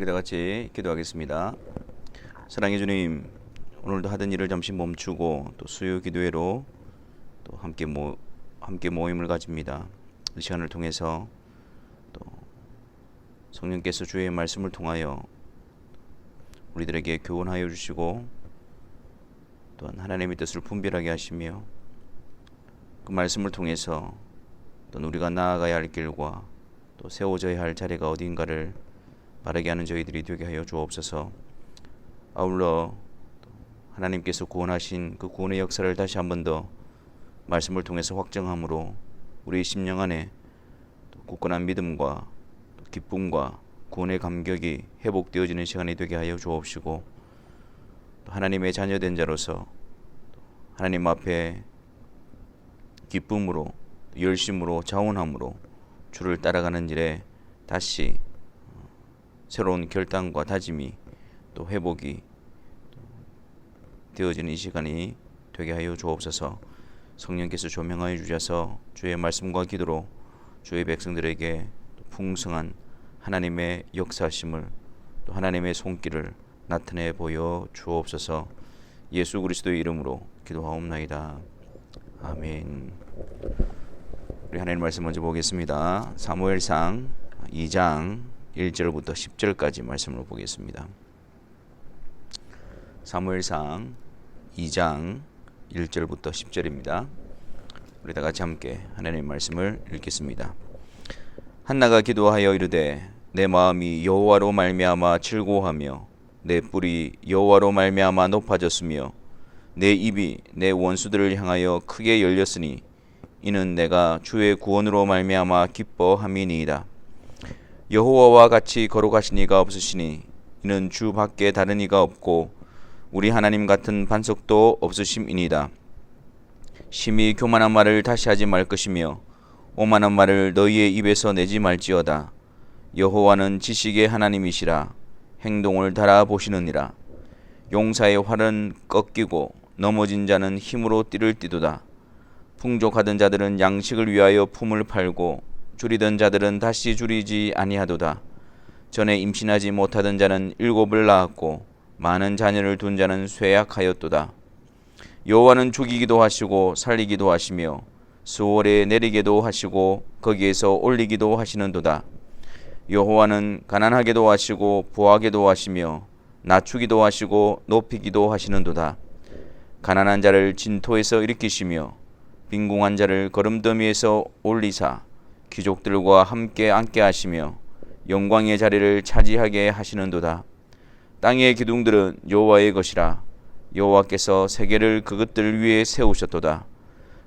우리 다 같이 기도하겠습니다. 사랑해 주님, 오늘도 하던 일을 잠시 멈추고 또 수요 기도회로 또 함께 모임을 가집니다. 이 시간을 통해서 또 성령께서 주의 말씀을 통하여 우리들에게 교훈하여 주시고 또한 하나님의 뜻을 분별하게 하시며 그 말씀을 통해서 또 우리가 나아가야 할 길과 또 세워져야 할 자리가 어딘가를 바르게 하는 저희들이 되게 하여 주옵소서. 아울러 하나님께서 구원하신 그 구원의 역사를 다시 한 번 더 말씀을 통해서 확정함으로 우리 심령 안에 굳건한 믿음과 기쁨과 구원의 감격이 회복되어지는 시간이 되게 하여 주옵시고, 하나님의 자녀된 자로서 하나님 앞에 기쁨으로 열심으로 자원함으로 주를 따라가는 일에 다시 새로운 결단과 다짐이 또 회복이 되어지는 이 시간이 되게 하여 주옵소서. 성령께서 조명하여 주셔서 주의 말씀과 기도로 주의 백성들에게 풍성한 하나님의 역사심을 또 하나님의 손길을 나타내 보여 주옵소서. 예수 그리스도의 이름으로 기도하옵나이다. 아멘. 우리 하나님 말씀 먼저 보겠습니다. 사무엘상 2장 1절부터 10절까지 말씀을 보겠습니다. 사무엘상 2장 1절부터 10절입니다. 우리 다 같이 함께 하나님의 말씀을 읽겠습니다. 한나가 기도하여 이르되 내 마음이 여호와로 말미암아 즐거워하며 내 뿔이 여호와로 말미암아 높아졌으며 내 입이 내 원수들을 향하여 크게 열렸으니 이는 내가 주의 구원으로 말미암아 기뻐함이니이다. 여호와와 같이 거룩하신 이가 없으시니 이는 주 밖에 다른 이가 없고 우리 하나님 같은 반석도 없으심이니이다. 심히 교만한 말을 다시 하지 말 것이며 오만한 말을 너희의 입에서 내지 말지어다. 여호와는 지식의 하나님이시라. 행동을 달아보시느니라. 용사의 활은 꺾이고 넘어진 자는 힘으로 띠를 띠도다. 풍족하던 자들은 양식을 위하여 품을 팔고 줄이던 자들은 다시 줄이지 아니하도다. 전에 임신하지 못하던 자는 7을 낳았고 많은 자녀를 둔 자는 쇠약하였도다. 여호와는 죽이기도 하시고 살리기도 하시며 수월에 내리게도 하시고 거기에서 올리기도 하시는도다. 여호와는 가난하게도 하시고 부하게도 하시며 낮추기도 하시고 높이기도 하시는도다. 가난한 자를 진토에서 일으키시며 빈궁한 자를 거름더미에서 올리사 귀족들과 함께 앉게 하시며 영광의 자리를 차지하게 하시는도다. 땅의 기둥들은 여호와의 것이라. 여호와께서 세계를 그것들 위에 세우셨도다.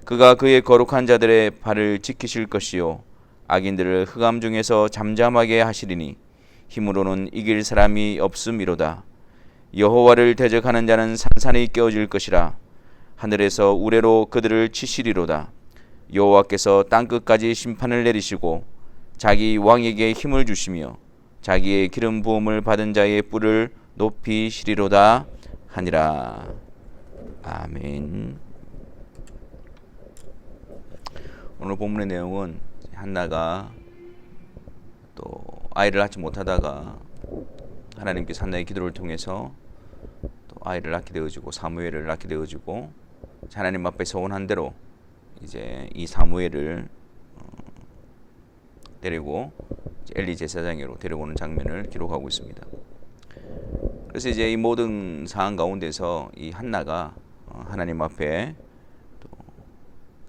그가 그의 거룩한 자들의 발을 지키실 것이요 악인들을 흑암 중에서 잠잠하게 하시리니 힘으로는 이길 사람이 없음이로다. 여호와를 대적하는 자는 산산이 깨어질 것이라. 하늘에서 우레로 그들을 치시리로다. 여호와께서 땅끝까지 심판을 내리시고 자기 왕에게 힘을 주시며 자기의 기름 부음을 받은 자의 뿔을 높이시리로다 하니라. 아멘. 오늘 본문의 내용은 한나가 또 아이를 낳지 못하다가 하나님께서 한나의 기도를 통해서 또 아이를 낳게 되어지고 사무엘을 낳게 되어지고 하나님 앞에 서원한 대로 이제 이 사무엘을 데리고 엘리 제사장으로 데려오는 장면을 기록하고 있습니다. 그래서 이제 이 모든 상황 가운데서 이 한나가 하나님 앞에 또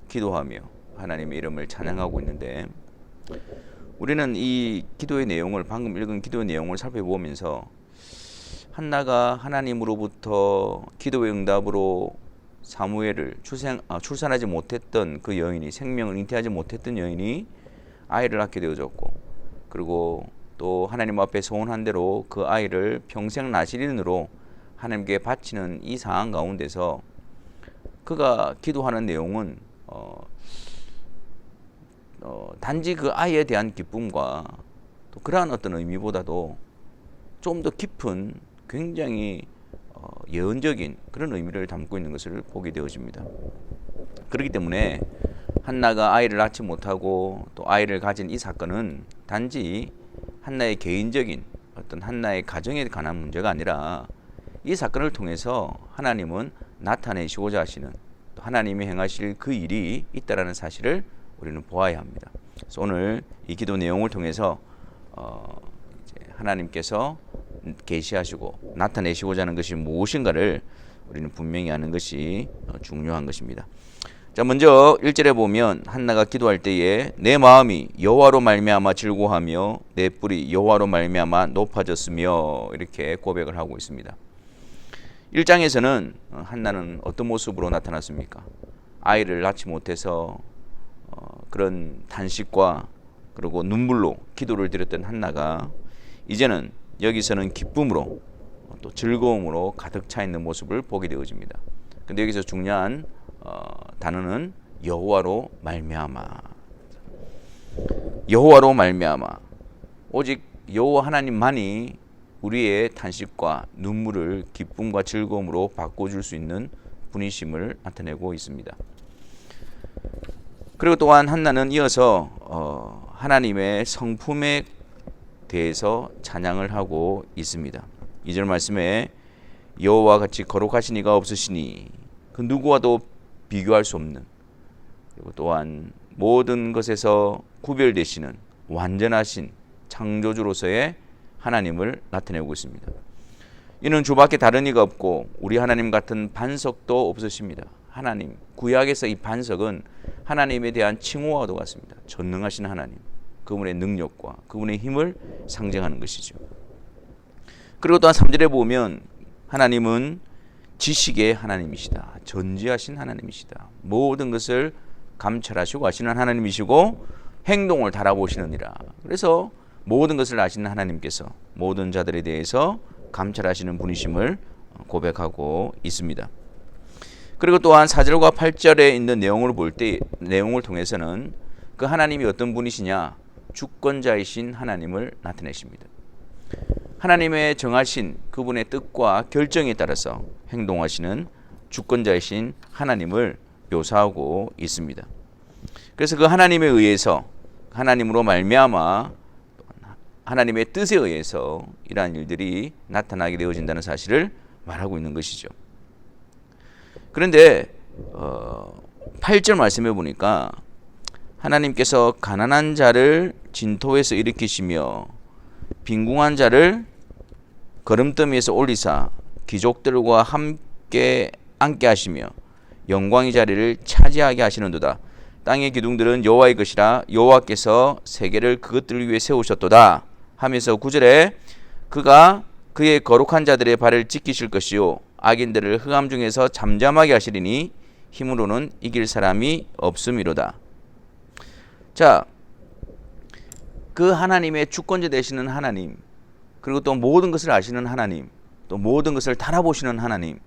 기도하며 하나님의 이름을 찬양하고 있는데, 우리는 이 기도의 내용을 방금 읽은 기도의 내용을 살펴보면서 한나가 하나님으로부터 기도의 응답으로 사무엘을 출산하지 못했던 그 여인이, 생명을 잉태하지 못했던 여인이 아이를 낳게 되어졌고, 그리고 또 하나님 앞에 소원한 대로 그 아이를 평생 나시린으로 하나님께 바치는 이 상황 가운데서 그가 기도하는 내용은 단지 그 아이에 대한 기쁨과 또 그러한 어떤 의미보다도 좀 더 깊은 굉장히 예언적인 그런 의미를 담고 있는 것을 보게 되어집니다. 그렇기 때문에 한나가 아이를 낳지 못하고 또 아이를 가진 이 사건은 단지 한나의 개인적인 어떤 한나의 가정에 관한 문제가 아니라 이 사건을 통해서 하나님은 나타내시고자 하시는, 또 하나님이 행하실 그 일이 있다라는 사실을 우리는 보아야 합니다. 그래서 오늘 이 기도 내용을 통해서 이제 하나님께서 계시하시고 나타내시고자 하는 것이 무엇인가를 우리는 분명히 아는 것이 중요한 것입니다. 자, 먼저 1절에 보면 한나가 기도할 때에 내 마음이 여호와로 말미암아 즐거워하며 내 뿔이 여호와로 말미암아 높아졌으며 이렇게 고백을 하고 있습니다. 1장에서는 한나는 어떤 모습으로 나타났습니까? 아이를 낳지 못해서 그런 단식과 그리고 눈물로 기도를 드렸던 한나가 이제는 여기서는 기쁨으로 또 즐거움으로 가득 차 있는 모습을 보게 되어집니다. 근데 여기서 중요한 단어는 여호와로 말미암아. 여호와로 말미암아. 오직 여호와 하나님만이 우리의 탄식과 눈물을 기쁨과 즐거움으로 바꿔줄 수 있는 분이심을 나타내고 있습니다. 그리고 또한 한나는 이어서 하나님의 성품에 대해서 찬양을 하고 있습니다. 2절 말씀에 여호와와 같이 거룩하신 이가 없으시니 그 누구와도 비교할 수 없는, 그리고 또한 모든 것에서 구별되시는 완전하신 창조주로서의 하나님을 나타내고 있습니다. 이는 주밖에 다른 이가 없고 우리 하나님 같은 반석도 없으십니다. 하나님, 구약에서 이 반석은 하나님에 대한 칭호와도 같습니다. 전능하신 하나님, 그분의 능력과 그분의 힘을 상징하는 것이죠. 그리고 또한 3절에 보면 하나님은 지식의 하나님이시다. 전지하신 하나님이시다. 모든 것을 감찰하시고 아시는 하나님이시고 행동을 달아보시느니라. 그래서 모든 것을 아시는 하나님께서 모든 자들에 대해서 감찰하시는 분이심을 고백하고 있습니다. 그리고 또한 4절과 8절에 있는 내용을 통해서는 그 하나님이 어떤 분이시냐? 주권자이신 하나님을 나타내십니다. 하나님의 정하신 그분의 뜻과 결정에 따라서 행동하시는 주권자이신 하나님을 묘사하고 있습니다. 그래서 그 하나님에 의해서, 하나님으로 말미암아 하나님의 뜻에 의해서 이러한 일들이 나타나게 되어진다는 사실을 말하고 있는 것이죠. 그런데 8절 말씀해 보니까 하나님께서 가난한 자를 진토에서 일으키시며 빈궁한 자를 거름더미에서 올리사 귀족들과 함께 앉게 하시며 영광의 자리를 차지하게 하시는도다. 땅의 기둥들은 여호와의 것이라 여호와께서 세계를 그것들을 위해 세우셨도다 하면서 9절에 그가 그의 거룩한 자들의 발을 지키실 것이요 악인들을 흑암 중에서 잠잠하게 하시리니 힘으로는 이길 사람이 없음이로다. 자, 그 하나님의 주권자 되시는 하나님, 그리고 또 모든 것을 아시는 하나님, 또 모든 것을 달아보시는 하나님,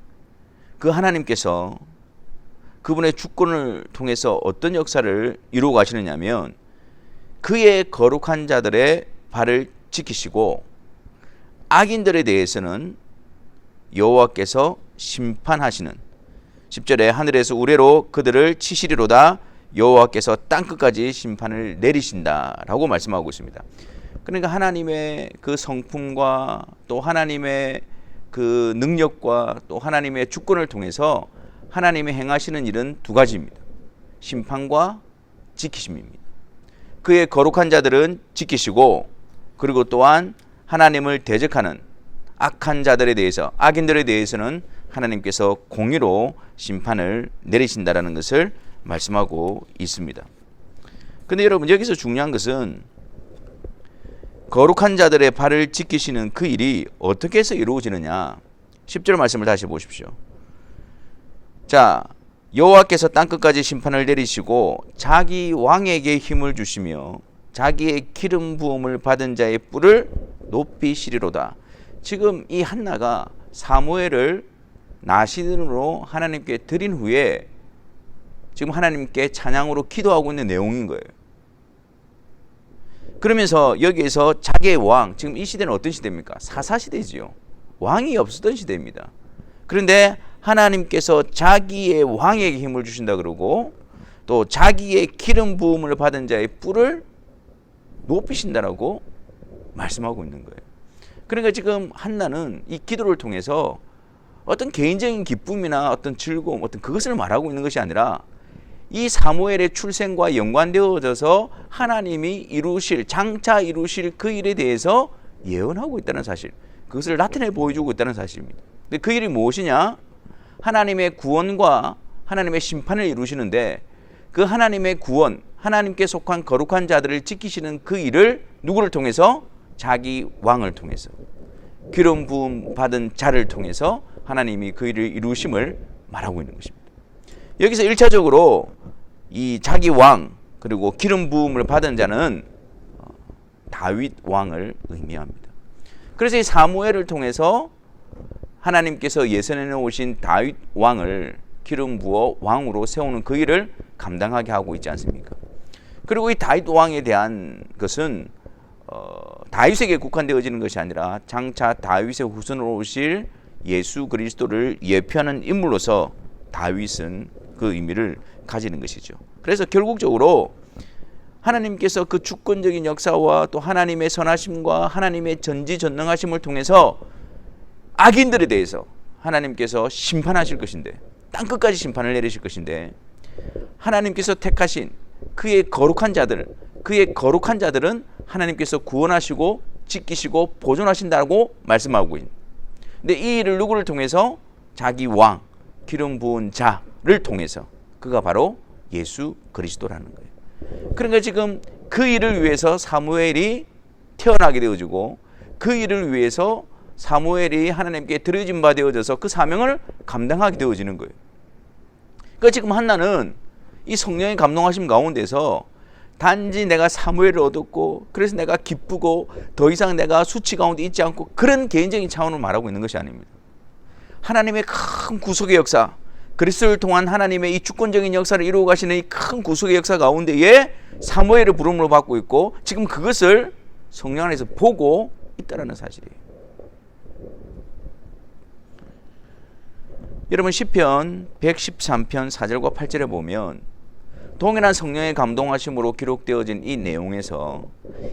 그 하나님께서 그분의 주권을 통해서 어떤 역사를 이루어 가시느냐면 그의 거룩한 자들의 발을 지키시고 악인들에 대해서는 여호와께서 심판하시는, 10절에 하늘에서 우레로 그들을 치시리로다 여호와께서 땅끝까지 심판을 내리신다라고 말씀하고 있습니다. 그러니까 하나님의 그 성품과 또 하나님의 그 능력과 또 하나님의 주권을 통해서 하나님이 행하시는 일은 두 가지입니다. 심판과 지키심입니다. 그의 거룩한 자들은 지키시고, 그리고 또한 하나님을 대적하는 악한 자들에 대해서, 악인들에 대해서는 하나님께서 공의로 심판을 내리신다라는 것을 말씀하고 있습니다. 근데 여러분, 여기서 중요한 것은 거룩한 자들의 발을 지키시는 그 일이 어떻게 해서 이루어지느냐. 10절 말씀을 다시 보십시오. 자, 여호와께서 땅끝까지 심판을 내리시고 자기 왕에게 힘을 주시며 자기의 기름 부음을 받은 자의 뿔을 높이시리로다. 지금 이 한나가 사무엘을 나시든으로 하나님께 드린 후에 지금 하나님께 찬양으로 기도하고 있는 내용인 거예요. 그러면서 여기에서 자기의 왕, 지금 이 시대는 어떤 시대입니까? 사사시대지요. 왕이 없었던 시대입니다. 그런데 하나님께서 자기의 왕에게 힘을 주신다 그러고 또 자기의 기름 부음을 받은 자의 뿔을 높이신다라고 말씀하고 있는 거예요. 그러니까 지금 한나는 이 기도를 통해서 어떤 개인적인 기쁨이나 어떤 즐거움, 어떤 그것을 말하고 있는 것이 아니라 이 사무엘의 출생과 연관되어져서 하나님이 이루실, 장차 이루실 그 일에 대해서 예언하고 있다는 사실, 그것을 나타내 보여주고 있다는 사실입니다. 근데 그 일이 무엇이냐? 하나님의 구원과 하나님의 심판을 이루시는데, 그 하나님의 구원, 하나님께 속한 거룩한 자들을 지키시는 그 일을 누구를 통해서? 자기 왕을 통해서, 기름 부음 받은 자를 통해서 하나님이 그 일을 이루심을 말하고 있는 것입니다. 여기서 1차적으로 이 자기 왕 그리고 기름 부음을 받은 자는 다윗 왕을 의미합니다. 그래서 이 사무엘을 통해서 하나님께서 예선해 놓으신 다윗 왕을 기름 부어 왕으로 세우는 그 일을 감당하게 하고 있지 않습니까? 그리고 이 다윗 왕에 대한 것은 다윗에게 국한되어지는 것이 아니라 장차 다윗의 후손으로 오실 예수 그리스도를 예표하는 인물로서 다윗은 그 의미를 가지는 것이죠. 그래서 결국적으로 하나님께서 그 주권적인 역사와 또 하나님의 선하심과 하나님의 전지전능하심을 통해서 악인들에 대해서 하나님께서 심판하실 것인데, 땅끝까지 심판을 내리실 것인데, 하나님께서 택하신 그의 거룩한 자들은 하나님께서 구원하시고 지키시고 보존하신다고 말씀하고 있는. 근데 이 일을 누구를 통해서? 자기 왕, 기름 부은 자를 통해서, 그가 바로 예수 그리스도라는 거예요. 그러니까 지금 그 일을 위해서 사무엘이 태어나게 되어지고, 그 일을 위해서 사무엘이 하나님께 드려진 바 되어져서 그 사명을 감당하게 되어지는 거예요. 그러니까 지금 한나는 이 성령의 감동하심 가운데서 단지 내가 사무엘을 얻었고 그래서 내가 기쁘고 더 이상 내가 수치 가운데 있지 않고 그런 개인적인 차원을 말하고 있는 것이 아닙니다. 하나님의 큰 구속의 역사, 그리스도를 통한 하나님의 이 주권적인 역사를 이루어 가시는 이 큰 구속의 역사 가운데에 사무엘을 부름으로 받고 있고, 지금 그것을 성령 안에서 보고 있다는 사실이에요. 여러분, 시편 113편 4절과 8절에 보면 동일한 성령의 감동하심으로 기록되어진 이 내용에서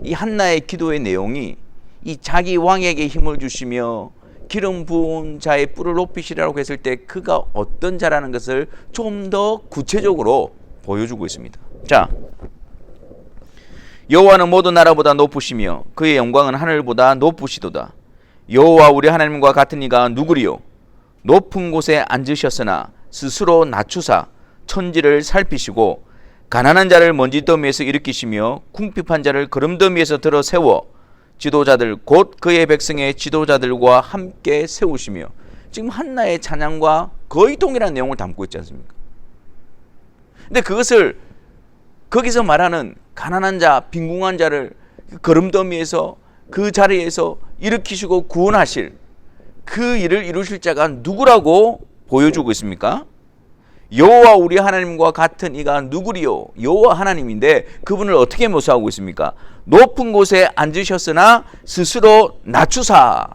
이 한나의 기도의 내용이 이 자기 왕에게 힘을 주시며 기름 부은 자의 뿔을 높이시라고 했을 때 그가 어떤 자라는 것을 좀 더 구체적으로 보여주고 있습니다. 자, 여호와는 모든 나라보다 높으시며 그의 영광은 하늘보다 높으시도다. 여호와 우리 하나님과 같은 이가 누구리요? 높은 곳에 앉으셨으나 스스로 낮추사 천지를 살피시고 가난한 자를 먼지더미에서 일으키시며 궁핍한 자를 거름더미에서 들어 세워 지도자들 곧 그의 백성의 지도자들과 함께 세우시며, 지금 한나의 찬양과 거의 동일한 내용을 담고 있지 않습니까? 근데 그것을 거기서 말하는 가난한 자, 빈궁한 자를 거름더미에서 그 자리에서 일으키시고 구원하실 그 일을 이루실 자가 누구라고 보여주고 있습니까? 여호와 우리 하나님과 같은 이가 누구리요? 여호와 하나님인데 그분을 어떻게 묘사하고 있습니까? 높은 곳에 앉으셨으나 스스로 낮추사.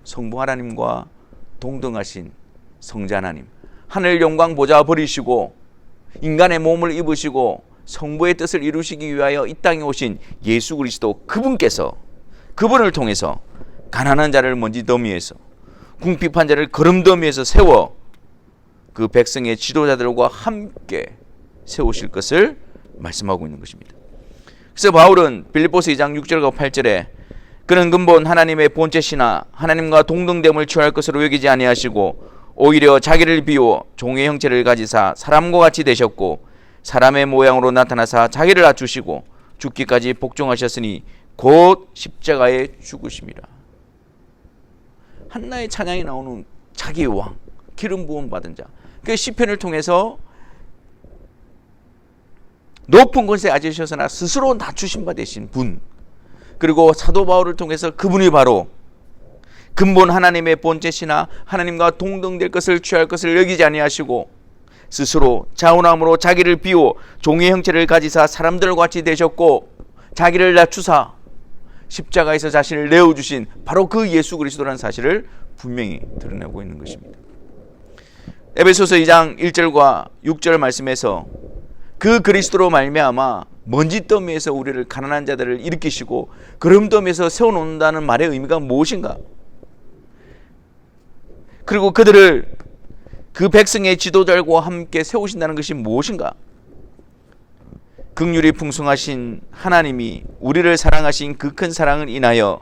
성부 하나님과 동등하신 성자 하나님, 하늘 영광 보좌 버리시고 인간의 몸을 입으시고 성부의 뜻을 이루시기 위하여 이 땅에 오신 예수 그리스도, 그분께서, 그분을 통해서 가난한 자를 먼지더미에서, 궁핍한 자를 거름더미에서 세워 그 백성의 지도자들과 함께 세우실 것을 말씀하고 있는 것입니다. 그래서 바울은 빌립보서 2장 6절과 8절에 그는 근본 하나님의 본체시나 하나님과 동등됨을 취할 것으로 여기지 아니하시고 오히려 자기를 비워 종의 형체를 가지사 사람과 같이 되셨고 사람의 모양으로 나타나사 자기를 낮추시고 죽기까지 복종하셨으니 곧 십자가에 죽으심이라. 한나의 찬양이 나오는 자기 왕, 기름 부음 받은 자, 그 시편을 통해서 높은 곳에 앉으셨으나 스스로 낮추신 바 되신 분, 그리고 사도 바울을 통해서 그분이 바로 근본 하나님의 본체시나 하나님과 동등될 것을 취할 것을 여기지 아니하시고 스스로 자원함으로 자기를 비워 종의 형체를 가지사 사람들과 같이 되셨고 자기를 낮추사 십자가에서 자신을 내어주신 바로 그 예수 그리스도라는 사실을 분명히 드러내고 있는 것입니다. 에베소서 2장 1절과 6절 말씀에서 그 그리스도로 말미암아 먼지더미에서 우리를 가난한 자들을 일으키시고 구름더미에서 세워놓는다는 말의 의미가 무엇인가? 그리고 그들을 그 백성의 지도자들과 함께 세우신다는 것이 무엇인가? 긍휼이 풍성하신 하나님이 우리를 사랑하신 그 큰 사랑을 인하여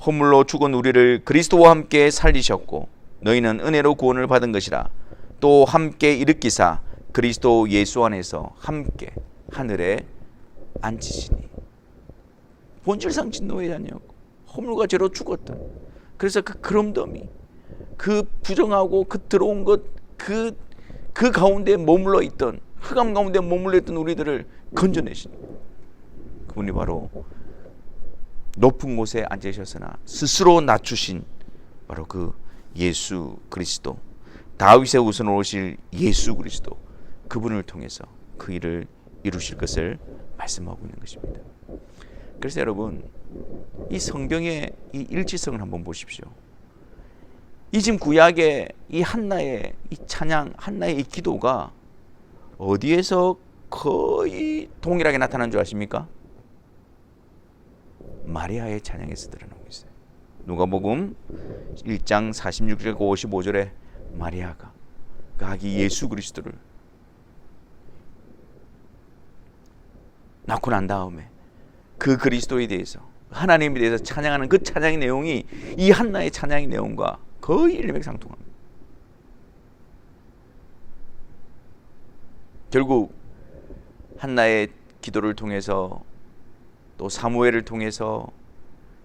허물로 죽은 우리를 그리스도와 함께 살리셨고 너희는 은혜로 구원을 받은 것이라. 또 함께 일으키사 그리스도 예수 안에서 함께 하늘에 앉히시니. 본질상 진노의 자녀고 허물과 죄로 죽었던, 그래서 그 그럼더미, 그 부정하고 그 들어온 것, 그 가운데 머물러 있던, 흑암 가운데 머물러 있던 우리들을 건져내신 그분이 바로 높은 곳에 앉으셨으나 스스로 낮추신 바로 그 예수 그리스도, 다윗의 후손으로 오실 예수 그리스도, 그분을 통해서 그 일을 이루실 것을 말씀하고 있는 것입니다. 그래서 여러분, 이 성경의 이 일치성을 한번 보십시오. 이 지금 구약의 이 한나의 이 찬양, 한나의 이 기도가 어디에서 거의 동일하게 나타난 줄 아십니까? 마리아의 찬양에서 드러나고 있어요. 누가복음 1장 46절 55절에 마리아가 그 아기 예수 그리스도를 낳고 난 다음에 그 그리스도에 대해서, 하나님에 대해서 찬양하는 그 찬양의 내용이 이 한나의 찬양의 내용과 거의 일맥상통합니다. 결국 한나의 기도를 통해서 또 사무엘을 통해서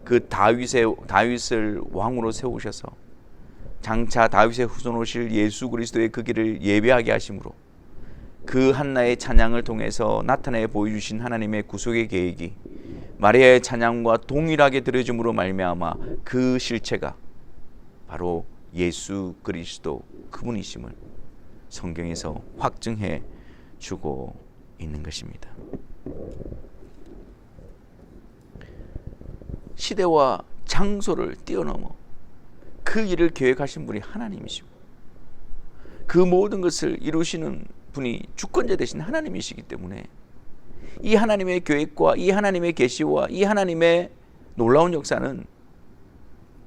그 다윗을 왕으로 세우셔서 장차 다윗의 후손 오실 예수 그리스도의 그 길을 예배하게 하심으로 그 한나의 찬양을 통해서 나타내 보여주신 하나님의 구속의 계획이 마리아의 찬양과 동일하게 들어줌으로 말미암아 그 실체가 바로 예수 그리스도 그분이심을 성경에서 확증해 주고 있는 것입니다. 시대와 장소를 뛰어넘어 그 일을 계획하신 분이 하나님이시고 그 모든 것을 이루시는 분이 주권자 되신 하나님이시기 때문에 이 하나님의 계획과 이 하나님의 계시와 이 하나님의 놀라운 역사는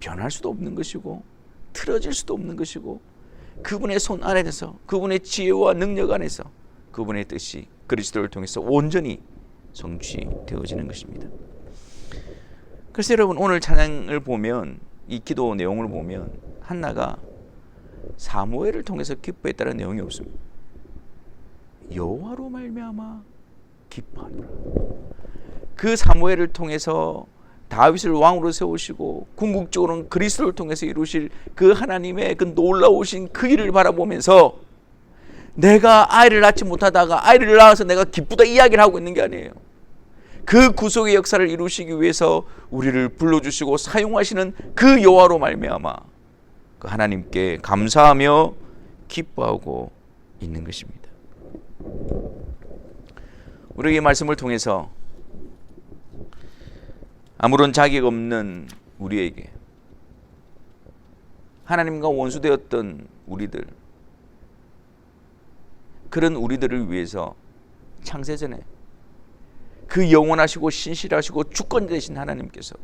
변할 수도 없는 것이고 틀어질 수도 없는 것이고 그분의 손 안에서, 그분의 지혜와 능력 안에서 그분의 뜻이 그리스도를 통해서 온전히 성취되어지는 것입니다. 그래서 여러분, 오늘 찬양을 보면, 이 기도 내용을 보면 한나가 사무엘을 통해서 기뻐했다는 내용이 없습니다. 여호와로 말미암아 기뻐하노라. 그 사무엘을 통해서 다윗을 왕으로 세우시고 궁극적으로는 그리스도를 통해서 이루실 그 하나님의 그 놀라우신 그 일을 바라보면서 내가 아이를 낳지 못하다가 아이를 낳아서 내가 기쁘다 이야기를 하고 있는 게 아니에요. 그 구속의 역사를 이루시기 위해서 우리를 불러주시고 사용하시는 그 여호와로 말미암아 그 하나님께 감사하며 기뻐하고 있는 것입니다. 우리의 말씀을 통해서 아무런 자격 없는 우리에게 하나님과 원수되었던 우리들, 그런 우리들을 위해서 창세전에 그 영원하시고 신실하시고 주권 되신 하나님께서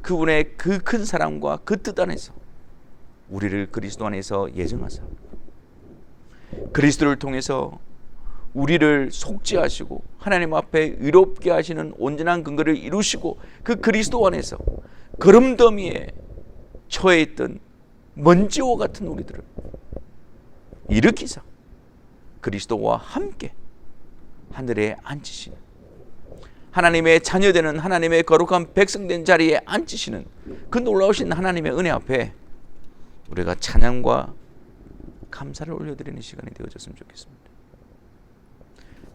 그분의 그 큰 사랑과 그 뜻 안에서 우리를 그리스도 안에서 예정하사 그리스도를 통해서 우리를 속죄하시고 하나님 앞에 의롭게 하시는 온전한 근거를 이루시고 그 그리스도 안에서 거름더미에 처해 있던 먼지와 같은 우리들을 일으키사 그리스도와 함께 하늘에 앉히시는, 하나님의 자녀되는 하나님의 거룩한 백성된 자리에 앉히시는 그 놀라우신 하나님의 은혜 앞에 우리가 찬양과 감사를 올려드리는 시간이 되어졌으면 좋겠습니다.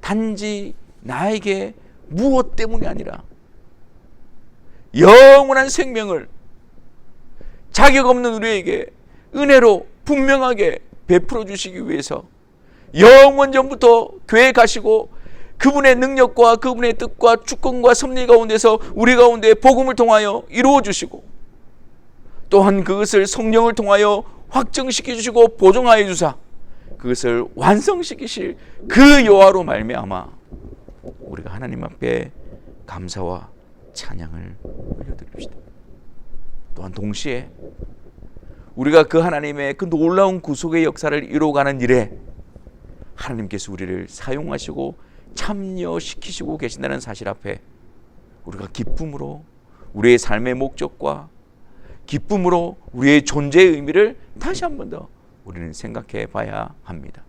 단지 나에게 무엇 때문이 아니라 영원한 생명을 자격 없는 우리에게 은혜로 분명하게 베풀어 주시기 위해서 영원 전부터 계획하시고 그분의 능력과 그분의 뜻과 주권과 섭리 가운데서 우리 가운데 복음을 통하여 이루어 주시고 또한 그것을 성령을 통하여 확정시켜 주시고 보존하여 주사 그것을 완성시키실 그 여호와로 말미암아 우리가 하나님 앞에 감사와 찬양을 올려드립시다. 또한 동시에 우리가 그 하나님의 그 놀라운 구속의 역사를 이루어가는 일에 하나님께서 우리를 사용하시고 참여시키시고 계신다는 사실 앞에 우리가 기쁨으로 우리의 삶의 목적과 기쁨으로 우리의 존재의 의미를 다시 한 번 더 우리는 생각해 봐야 합니다.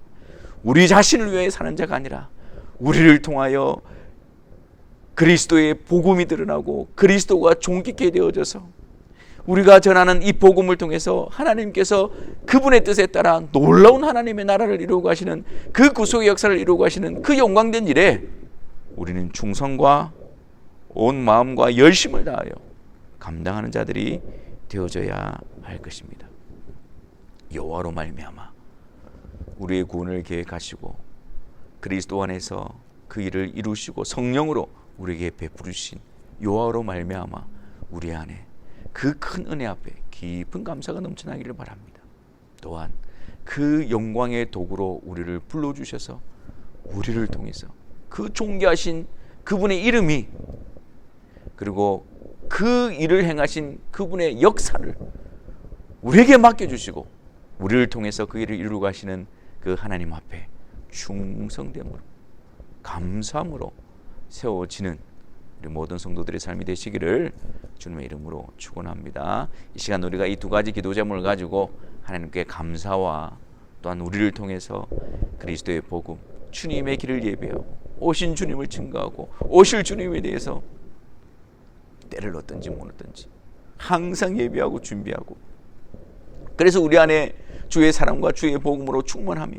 우리 자신을 위해 사는 자가 아니라 우리를 통하여 그리스도의 복음이 드러나고 그리스도가 존귀케 되어져서 우리가 전하는 이 복음을 통해서 하나님께서 그분의 뜻에 따라 놀라운 하나님의 나라를 이루고 가시는 그 구속의 역사를 이루고 가시는 그 영광된 일에 우리는 충성과 온 마음과 열심을 다하여 감당하는 자들이 되어져야 할 것입니다. 여호와로 말미암아 우리의 구원을 계획하시고 그리스도 안에서 그 일을 이루시고 성령으로 우리에게 베푸르신 여호와로 말미암아 우리 안에 그 큰 은혜 앞에 깊은 감사가 넘쳐나기를 바랍니다. 또한 그 영광의 도구로 우리를 불러주셔서 우리를 통해서 그 존귀하신 그분의 이름이 그리고 그 일을 행하신 그분의 역사를 우리에게 맡겨주시고 우리를 통해서 그 일을 이루고 가시는 그 하나님 앞에 충성됨으로 감사함으로 세워지는 우리 모든 성도들의 삶이 되시기를 주님의 이름으로 축원합니다. 이 시간 우리가 이 두 가지 기도 제목을 가지고 하나님께 감사와 또한 우리를 통해서 그리스도의 복음, 주님의 길을 예배하고 오신 주님을 증거하고 오실 주님에 대해서 때를 얻든지 못 얻든지 항상 예배하고 준비하고 그래서 우리 안에 주의 사랑과 주의 복음으로 충만하며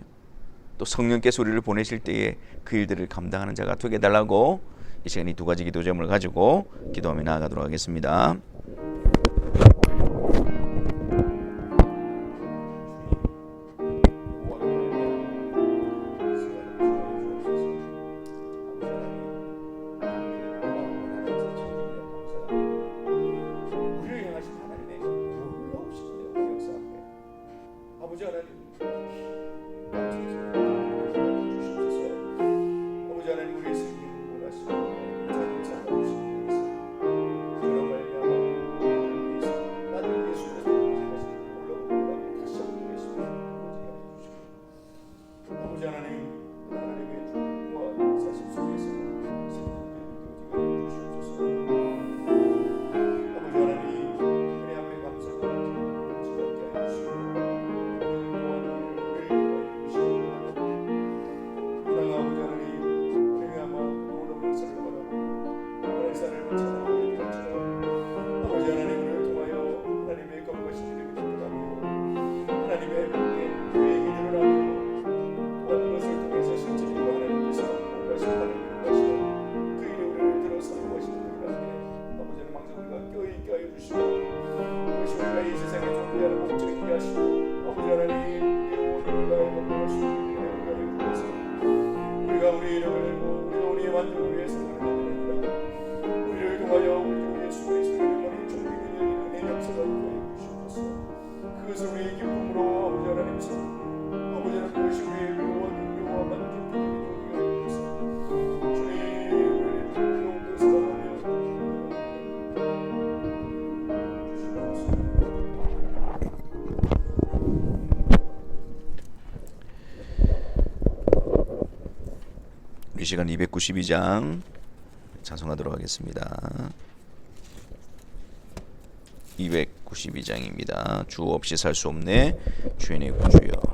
또 성령께서 우리를 보내실 때에 그 일들을 감당하는 자가 되게 해달라고 이 시간 이 두 가지 기도 제목을 가지고 기도하며 나아가도록 하겠습니다. 이 시간 292장 찬송하도록 하겠습니다. 292장입니다. 주 없이 살 수 없네 주인의 구주여.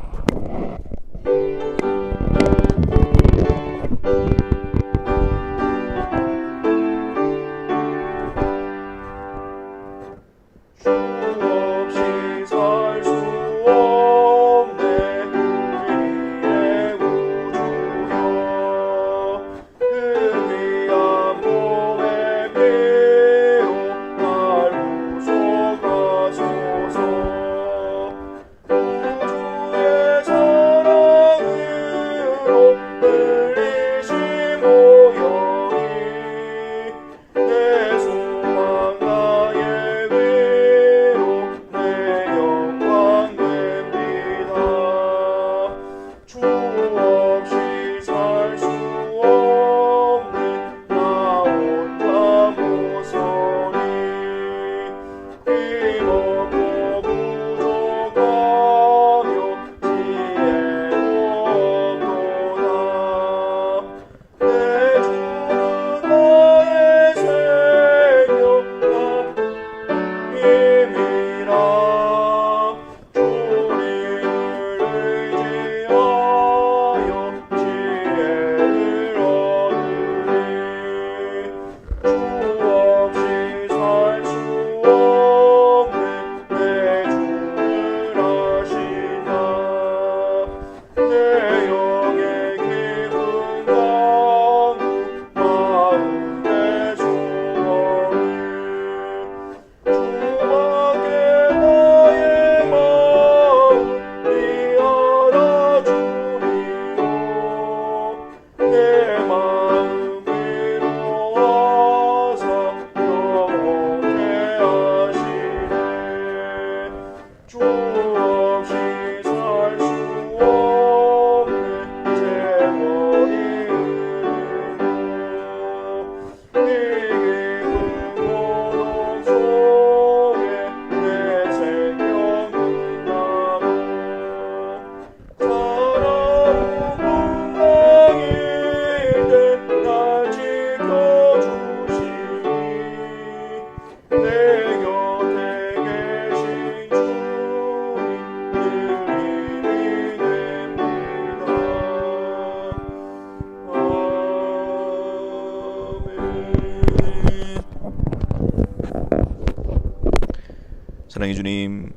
사랑의 주님,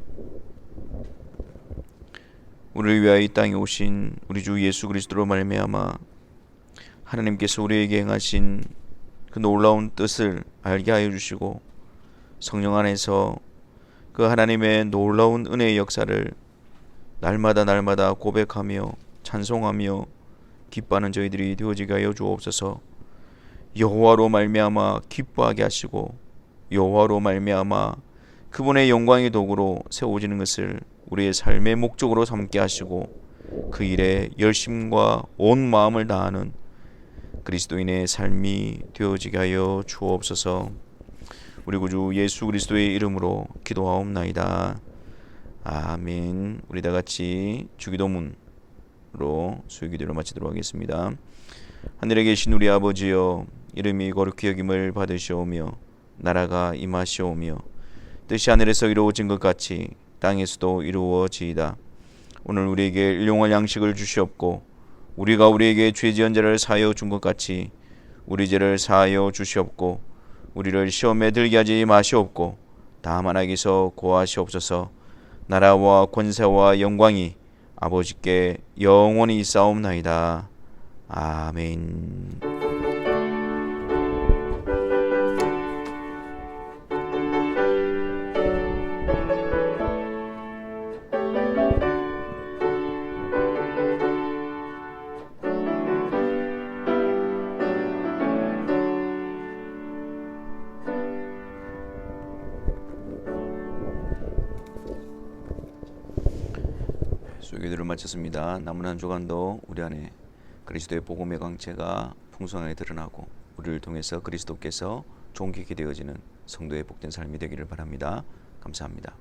우리를 위하여 이 땅에 오신 우리 주 예수 그리스도로 말미암아 하나님께서 우리에게 행하신 그 놀라운 뜻을 알게 하여 주시고 성령 안에서 그 하나님의 놀라운 은혜의 역사를 날마다 고백하며 찬송하며 기뻐하는 저희들이 되어지게 하여 주옵소서. 여호와로 말미암아 기뻐하게 하시고 여호와로 말미암아 그분의 영광의 도구로 세워지는 것을 우리의 삶의 목적으로 삼게 하시고 그 일에 열심과 온 마음을 다하는 그리스도인의 삶이 되어지게 하여 주옵소서. 우리 구주 예수 그리스도의 이름으로 기도하옵나이다. 아멘. 우리 다 같이 주기도문으로 수요기도를 마치도록 하겠습니다. 하늘에 계신 우리 아버지여, 이름이 거룩히 여김을 받으시오며 나라가 임하시오며 뜻이 하늘에서 이루어진 것 같이 땅에서도 이루어지이다. 오늘 우리에게 일용할 양식을 주시옵고 우리가 우리에게 죄 지은 자를 사하여 준 것 같이 우리 죄를 사하여 주시옵고 우리를 시험에 들게 하지 마시옵고 다만 악에서 구하시옵소서. 나라와 권세와 영광이 아버지께 영원히 있사옵나이다. 아멘. 수요기도를 마쳤습니다. 남은 한 주간도 우리 안에 그리스도의 복음의 광채가 풍성하게 드러나고 우리를 통해서 그리스도께서 존귀케 되어지는 성도의 복된 삶이 되기를 바랍니다. 감사합니다.